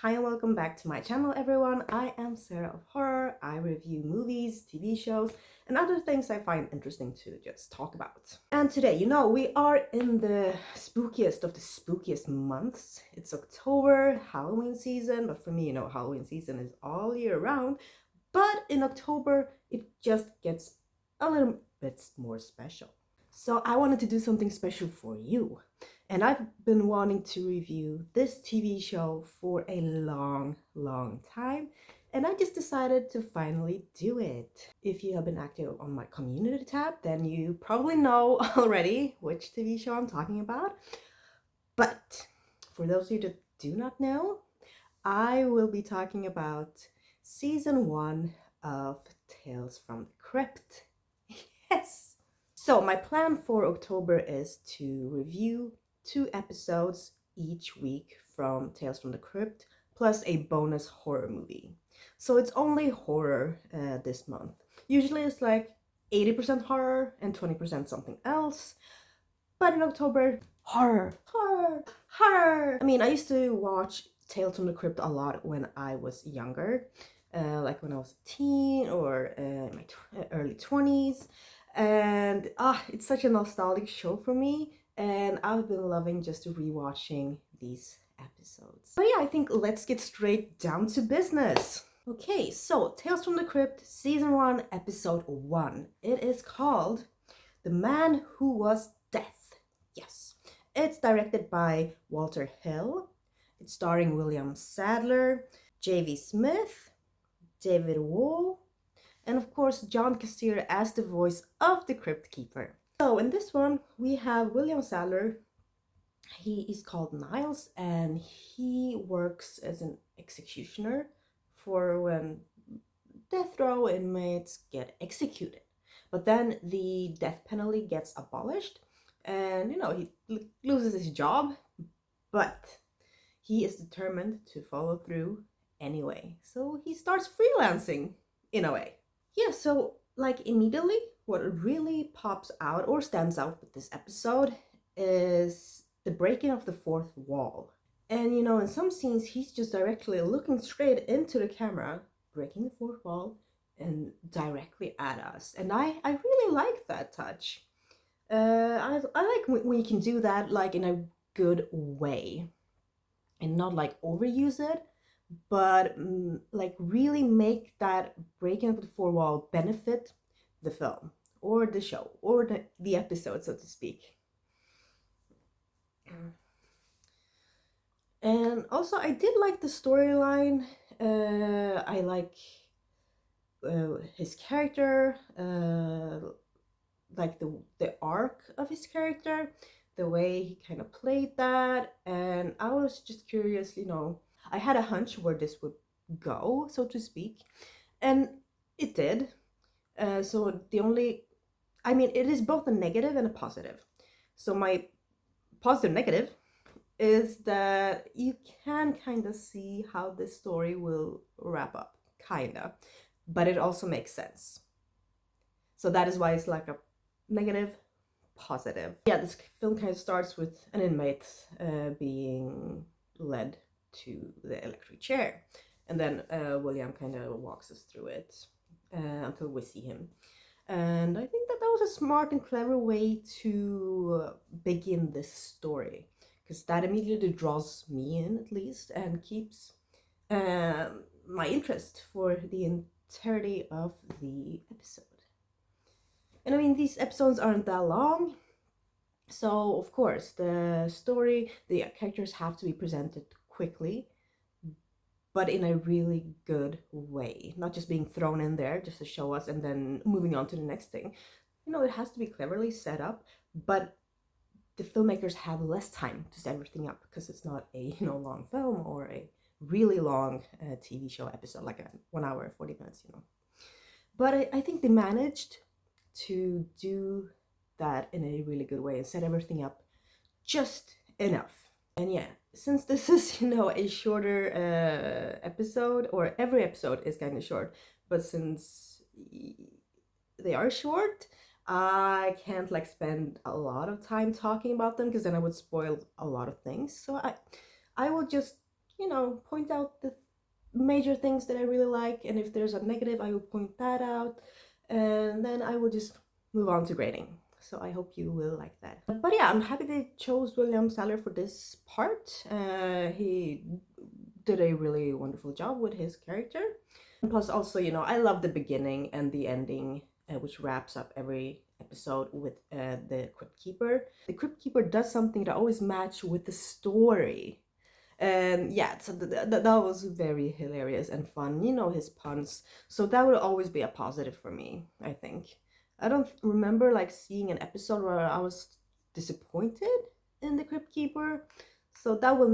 Hi and welcome back to my channel, everyone. I am Sarah of Horror. I review movies, TV shows, and other things I find interesting to just talk about. And today, we are in the spookiest of the spookiest months. It's October, Halloween season, but for me, Halloween season is all year round. But in October, it just gets a little bit more special. So I wanted to do something special for you. And I've been wanting to review this TV show for a long time. And I just decided to finally do it. If you have been active on my community tab, then you probably know already which TV show I'm talking about. But for those of you that do not know, I will be talking about season 1 of Tales from the Crypt. Yes! So my plan for October is to review 2 episodes each week from Tales from the Crypt, plus a bonus horror movie. So it's only horror this month. Usually it's like 80% horror and 20% something else. But in October, horror. I mean, I used to watch Tales from the Crypt a lot when I was younger. Like when I was a teen or in my early 20s. And it's such a nostalgic show for me. And I've been loving just rewatching these episodes. But yeah, I think let's get straight down to business. Okay, so Tales from the Crypt, Season 1, Episode 1. It is called The Man Who Was Death. Yes. It's directed by Walter Hill. It's starring William Sadler, J.V. Smith, David Wool, and of course John Kassir as the voice of the Crypt Keeper. So in this one we have William Sadler. He is called Niles and he works as an executioner for when death row inmates get executed. But then the death penalty gets abolished and he loses his job, but he is determined to follow through anyway. So he starts freelancing in a way. Yeah, so like immediately what really pops out or stands out with this episode is the breaking of the fourth wall. And in some scenes he's just directly looking straight into the camera, breaking the fourth wall and directly at us. And I really like that touch. I like when you can do that like in a good way and not like overuse it, but like really make that breaking of the fourth wall benefit the film or the show or the episode, so to speak. And also I did like the storyline. I like his character, like the arc of his character, the way he kind of played that. And I was just curious, I had a hunch where this would go, so to speak, and it did. So it is both a negative and a positive. So my positive negative is that you can kind of see how this story will wrap up, but it also makes sense. So that is why it's like a negative positive. Yeah, this film kind of starts with an inmate being led to the electric chair, and then William kind of walks us through it until we see him. And I think that was a smart and clever way to begin this story, because that immediately draws me in, at least, and keeps my interest for the entirety of the episode. And I mean, these episodes aren't that long, so of course the characters have to be presented quickly, but in a really good way, not just being thrown in there just to show us and then moving on to the next thing. It has to be cleverly set up, but the filmmakers have less time to set everything up because it's not a long film or a really long TV show episode, like a 1 hour 40 minutes. But I think they managed to do that in a really good way and set everything up just enough. And yeah, since this is a shorter episode, or every episode is kind of short, but since they are short, I can't like spend a lot of time talking about them because then I would spoil a lot of things. So I will just point out the major things that I really like, and if there's a negative, I will point that out, and then I will just move on to grading. So I hope you will like that. But yeah, I'm happy they chose William Sadler for this part. He did a really wonderful job with his character. And plus also, I love the beginning and the ending, which wraps up every episode with the Crypt Keeper. The Crypt Keeper does something that always match with the story. And yeah, so that was very hilarious and fun, his puns. So that would always be a positive for me, I think. I don't remember like seeing an episode where I was disappointed in the Crypt Keeper. So that will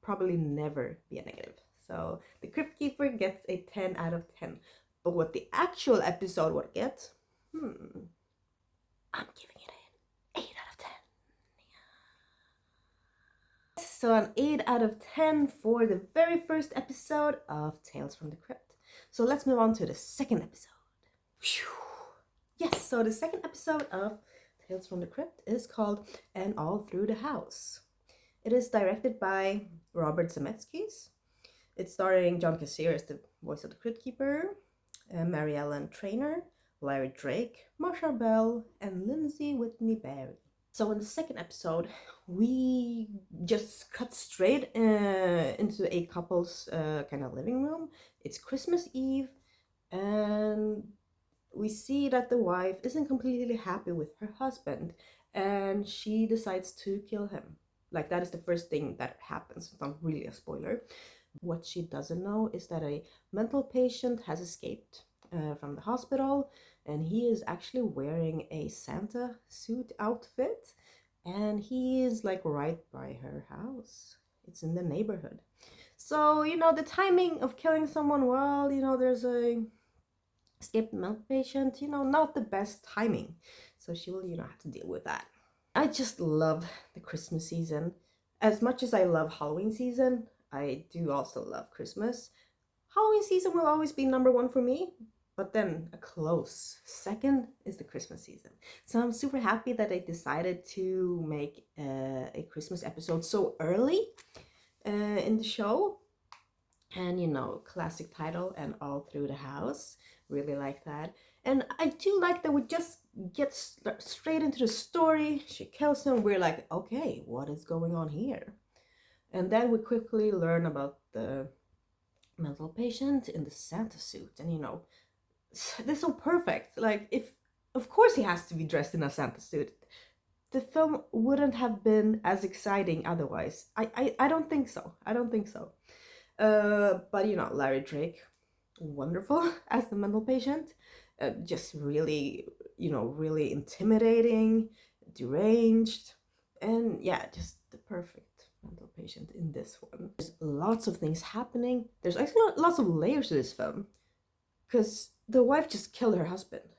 probably never be a negative. So the Crypt Keeper gets a 10 out of 10. But what the actual episode would get, I'm giving it an 8 out of 10. So an 8 out of 10 for the very first episode of Tales from the Crypt. So let's move on to the second episode. Whew. Yes, so the second episode of Tales from the Crypt is called And All Through the House. It is directed by Robert Zemeckis. It's starring John Cassier as the voice of the Crypt Keeper, Mary Ellen Trainor, Larry Drake, Marsha Bell, and Lindsay Whitney Barry. So in the second episode, we just cut straight into a couple's kind of living room. It's Christmas Eve, and we see that the wife isn't completely happy with her husband, and she decides to kill him. Like, that is the first thing that happens. It's not really a spoiler. What she doesn't know is that a mental patient has escaped from the hospital, and he is actually wearing a Santa suit outfit, and he is like right by her house. It's in the neighborhood. So, the timing of killing someone while, there's a escaped mental patient, not the best timing. So she will, have to deal with that. I just love the Christmas season. As much as I love Halloween season, I do also love Christmas. Halloween season will always be number one for me, but then a close second is the Christmas season. So I'm super happy that I decided to make a Christmas episode so early in the show. And classic title, And All Through the House. Really like that. And I do like that we just get straight into the story. She kills him. We're like, okay, what is going on here? And then we quickly learn about the mental patient in the Santa suit. And they're so perfect. Like, of course he has to be dressed in a Santa suit. The film wouldn't have been as exciting otherwise. I don't think so. I don't think so. But Larry Drake, wonderful as the mental patient. Just really, really intimidating, deranged, and yeah, just the perfect mental patient in this one. There's lots of things happening. There's actually lots of layers to this film, because the wife just killed her husband.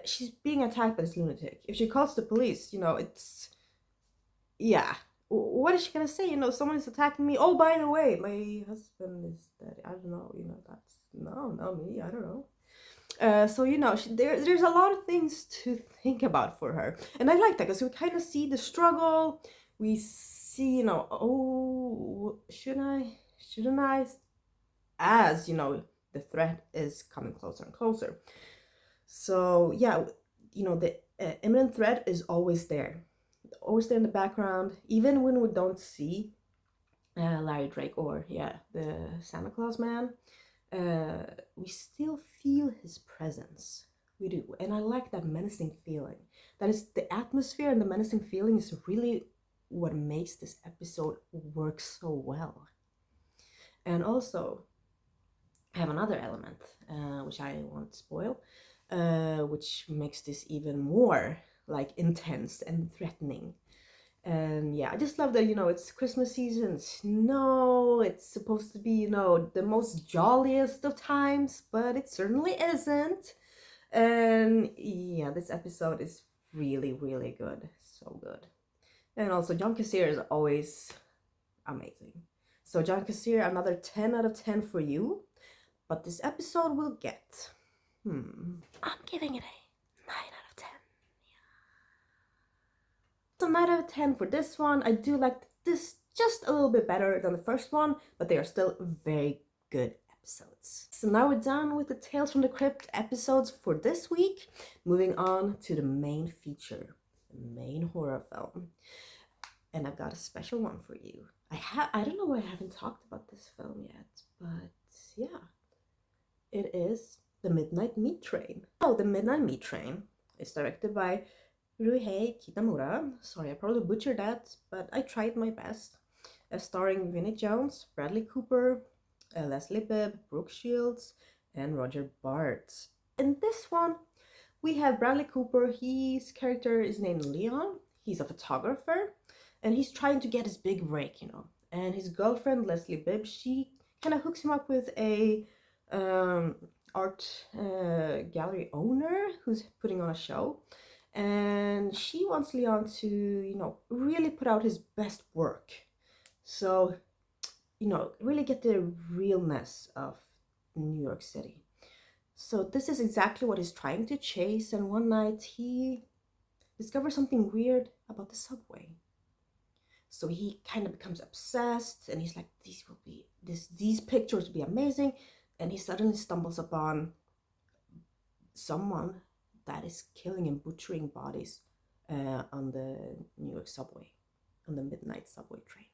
She's being attacked by this lunatic. If she calls the police, it's, yeah. What is she gonna say? Someone is attacking me. Oh, by the way, my husband is dead. I don't know. That's not me. I don't know. So there's a lot of things to think about for her, and I like that because we kind of see the struggle. We see, oh, shouldn't I? As the threat is coming closer and closer. So yeah, the imminent threat is always there. Always there in the background, even when we don't see Larry Drake or the Santa Claus man, we still feel his presence. We do, and I like that menacing feeling. That is, the atmosphere and the menacing feeling is really what makes this episode work so well. And also, I have another element, which I won't spoil, which makes this even more like intense and threatening. And yeah, I just love that, it's Christmas season, snow, it's supposed to be, the most jolliest of times, but it certainly isn't. And yeah, this episode is really, really good. So good. And also, John Cassier is always amazing. So John Cassier, another 10 out of 10 for you. But this episode will get, I'm giving it a 9 out of 10. So 9 out of 10 for this one. I do like this just a little bit better than the first one, but they are still very good episodes. So now we're done with the Tales from the Crypt episodes for this week. Moving on to the main feature, the main horror film. And I've got a special one for you. I don't know why I haven't talked about this film yet, but yeah. It is The Midnight Meat Train. Oh, The Midnight Meat Train is directed by Ryuhei Kitamura. Sorry, I probably butchered that, but I tried my best. Starring Vinnie Jones, Bradley Cooper, Leslie Bibb, Brooke Shields, and Roger Bart. In this one, we have Bradley Cooper. His character is named Leon. He's a photographer, and he's trying to get his big break, you know. And his girlfriend, Leslie Bibb, she kind of hooks him up with a art gallery owner who's putting on a show, and she wants Leon to, you know, really put out his best work, so, you know, really get the realness of New York City. So this is exactly what he's trying to chase, and one night he discovers something weird about the subway. So he kind of becomes obsessed, and he's like, these pictures will be amazing. And he suddenly stumbles upon someone that is killing and butchering bodies on the New York subway, on the midnight subway train.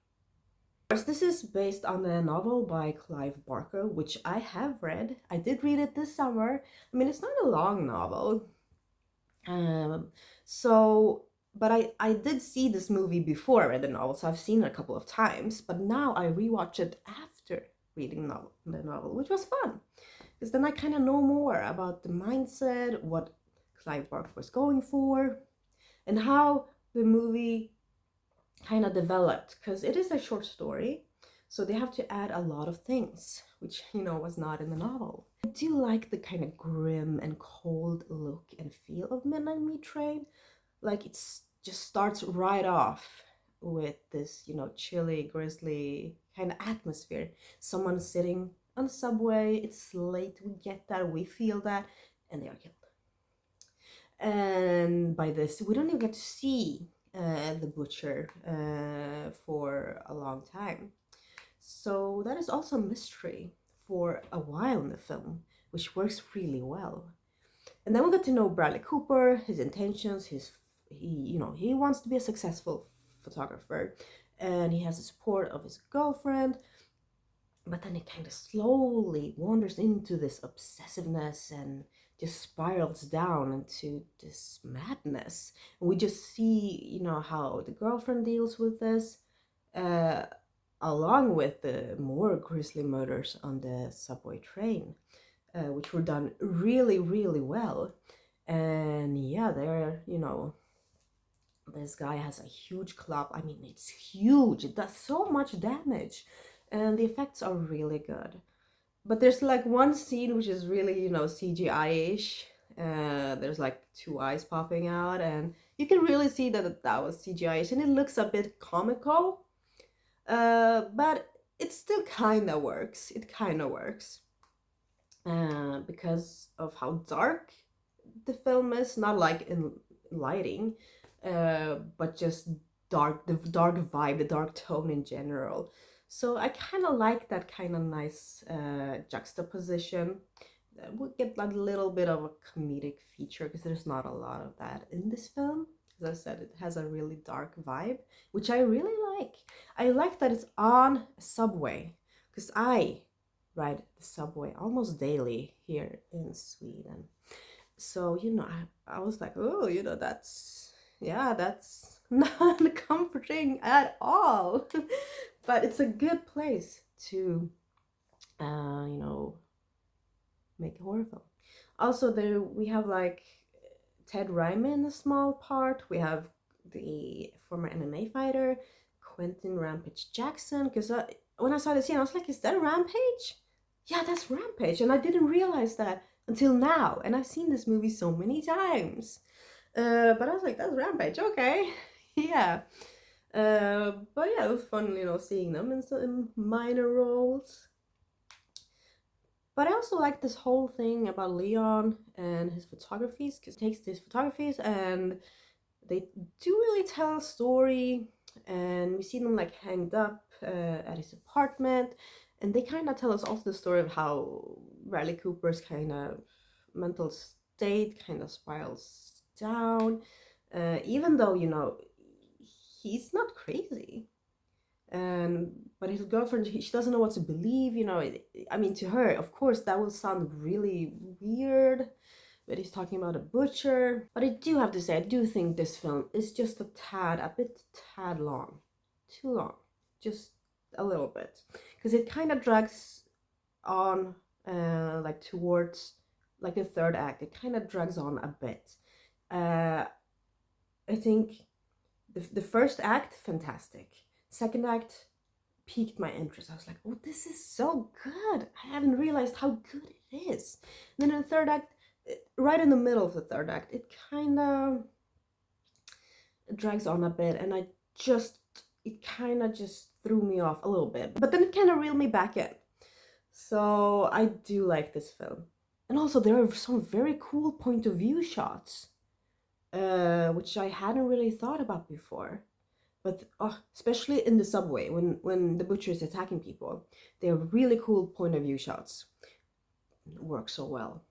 First, this is based on a novel by Clive Barker, which I have read. I did read it this summer. I mean, it's not a long novel. But I did see this movie before I read the novel, so I've seen it a couple of times. But now I rewatched it after reading the novel, which was fun, because then I kind of know more about the mindset, what Clive Barker was going for, and how the movie kind of developed, because it is a short story, so they have to add a lot of things, which, you know, was not in the novel. I do like the kind of grim and cold look and feel of Midnight Meat Train. Like, it's just starts right off with this, you know, chilly, grisly kind of atmosphere. Someone sitting on the subway, it's late, we get that, we feel that, and they are killed. And by this, we don't even get to see the butcher for a long time. So that is also a mystery for a while in the film, which works really well. And then we get to know Bradley Cooper, his intentions, he wants to be a successful photographer, and he has the support of his girlfriend, but then it kind of slowly wanders into this obsessiveness and just spirals down into this madness. And we just see, you know, how the girlfriend deals with this, along with the more grisly murders on the subway train, which were done really, really well. And yeah, they're, you know, this guy has a huge club. I mean, it's huge. It does so much damage. And the effects are really good. But there's like one scene which is really, you know, CGI-ish. There's like two eyes popping out, and you can really see that that was CGI-ish, and it looks a bit comical. But it still kind of works. It kind of works. Because of how dark the film is. Not like in lighting, but just the dark vibe, the dark tone in general. So I kind of like that kind of nice juxtaposition. We get a little bit of a comedic feature, because there's not a lot of that in this film. As I said, it has a really dark vibe, which I really like. I like that it's on a subway, because I ride the subway almost daily here in Sweden. So, you know, I was like, oh, you know, that's not comforting at all. But it's a good place to, you know, make a horror film. Also, there we have like Ted Ryman in a small part. We have the former MMA fighter, Quentin Rampage Jackson. Because when I saw the scene, I was like, is that Rampage? Yeah, that's Rampage. And I didn't realize that until now. And I've seen this movie so many times. But I was like, that's Rampage, okay. Yeah. But yeah, it was fun, you know, seeing them in some minor roles. But I also like this whole thing about Leon and his photographies, because he takes these photographies and they do really tell a story and we see them like hanged up at his apartment, and they kind of tell us also the story of how Bradley Cooper's kind of mental state kind of spirals down, even though, you know, he's not crazy. And but his girlfriend, she doesn't know what to believe, you know. I mean, to her, of course, that will sound really weird, but he's talking about a butcher. But I do have to say, I do think this film is just a bit tad long. Too long. Just a little bit. Because it kind of drags on, like towards, like the third act. It kind of drags on a bit. I think the first act, fantastic. Second act piqued my interest. I was like, oh, this is so good. I haven't realized how good it is. And then in the third act, right in the middle of the third act, it kind of drags on a bit, and it kind of just threw me off a little bit. But then it kind of reeled me back in. So I do like this film. And also there are some very cool point of view shots, which I hadn't really thought about before. But especially in the subway, when the butcher is attacking people, they're really cool point of view shots. It works so well.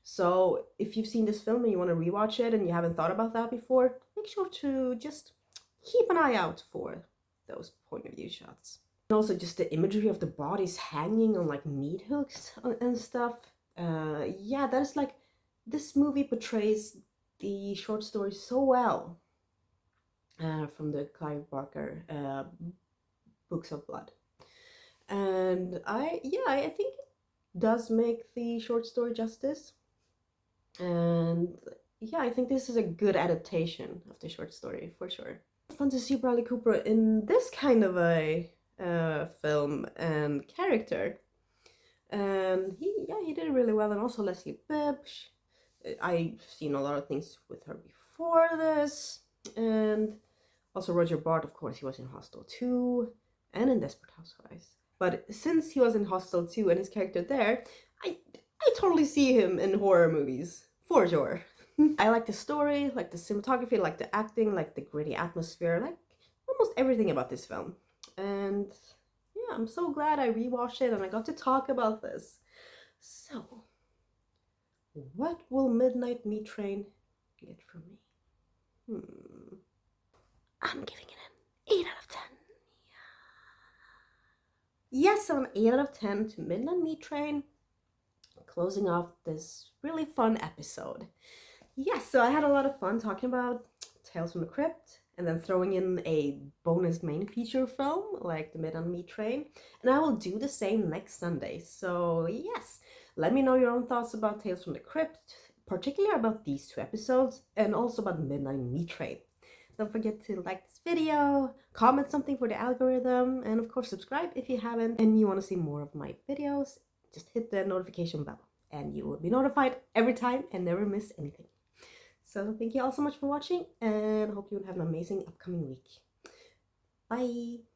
So if you've seen this film and you want to rewatch it and you haven't thought about that before, make sure to just keep an eye out for those point of view shots. And also just the imagery of the bodies hanging on like meat hooks and stuff. Yeah, that is like, this movie portrays the short story so well. From the Clive Barker Books of Blood. And I think it does make the short story justice. And yeah, I think this is a good adaptation of the short story, for sure. Fun to see Bradley Cooper in this kind of a film and character. And he did really well. And also Leslie Bibb. I've seen a lot of things with her before this. And also Roger Bart, of course, he was in Hostel 2 and in Desperate Housewives. But since he was in Hostel 2 and his character there, I totally see him in horror movies, for sure. I like the story, like the cinematography, like the acting, like the gritty atmosphere, like almost everything about this film. And yeah, I'm so glad I rewatched it and I got to talk about this. So, what will Midnight Meat Train get from me? I'm giving it an 8 out of 10. Yes, an 8 out of 10 to Midnight Meat Train. Closing off this really fun episode. Yes, so I had a lot of fun talking about Tales from the Crypt and then throwing in a bonus main feature film like the Midnight Meat Train. And I will do the same next Sunday. So yes, let me know your own thoughts about Tales from the Crypt, particularly about these two episodes and also about Midnight Meat Train. Don't forget to like this video, comment something for the algorithm, and of course subscribe if you haven't and you want to see more of my videos. Just hit the notification bell and you will be notified every time and never miss anything. So thank you all so much for watching and hope you have an amazing upcoming week. Bye!